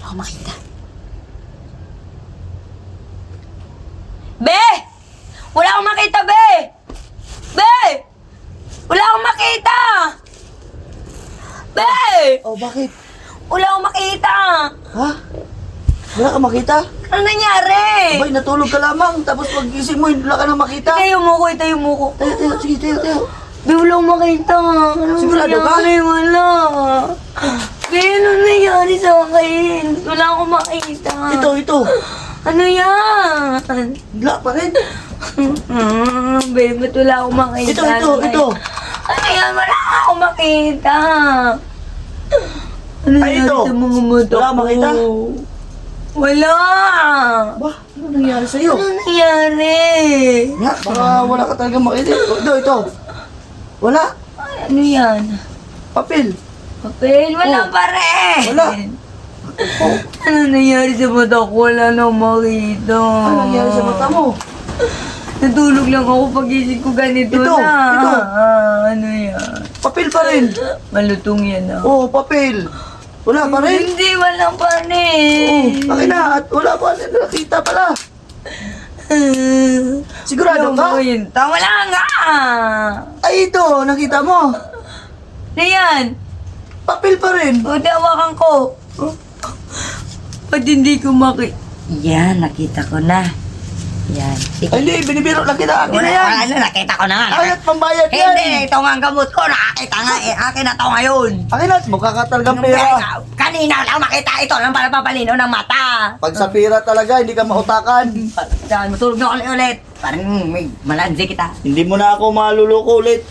Ako makita. Be! Wala akong makita, Be! Be! Wala akong makita! Be! Oh, bakit? Wala akong makita! Ha? Wala ka makita? Ano nangyari? Abay, natulog ka lamang. Tapos pag-gising mo, wala ka na makita. Itayo mo ko, itayo mo ko. Tayo, tayo. Sige, tayo, tayo. Be, wala akong makita. Ano Sigurado ka? nangyari? Wala. Be, ano nangyari sa akin? Wala akong makita. Ito. Ano yan? Wala pa rin. Be, ba't wala akong makita? Ito. Ano yan? Wala akong makita. Ano Ay, nangyari ito. sa mga mata Wala ko? makita? Wala. Ba, ano nangyari sa'yo? Ano nangyari? Nga, baka wala ka talaga makita. Ito. Wala. Ay, ano yan? Papel. Papel? Wala Oh. pa rin. Wala. Oh, Ano nangyari sa mata ko? Wala na akong makita. ano nangyari sa mata mo? Natulog lang ako pagising ko ganito Ito, na. ito. Ano yan? Papel pa rin. Malutong yan ah. Oh, papel. Wala pa rin. Hindi, wala pa Oh, rin. akin na. At wala pa rin. Nakita pala. Sigurado ka? Wala nga. Ay, ito. Nakita mo. Ano yan? Papel pa rin. O, dawakan ko. Ba't hindi ko Yan, nakita ko na. Yan. Ay, hindi. Binibiro lang kita. Akin na yan. Ano, nakita ko na nga. Akin at pambayad yan. Hindi, ito nga ang gamot ko. Nakakita nga eh. Akin na to ngayon. Akin at mukha ka talagang pera. Kanina lang makita ito lang para papalino ng mata. Pag sa pera talaga, hindi ka mautakan. Diyan, matulog na ulit. Parang may malansi kita. Hindi mo na ako maluloko ulit.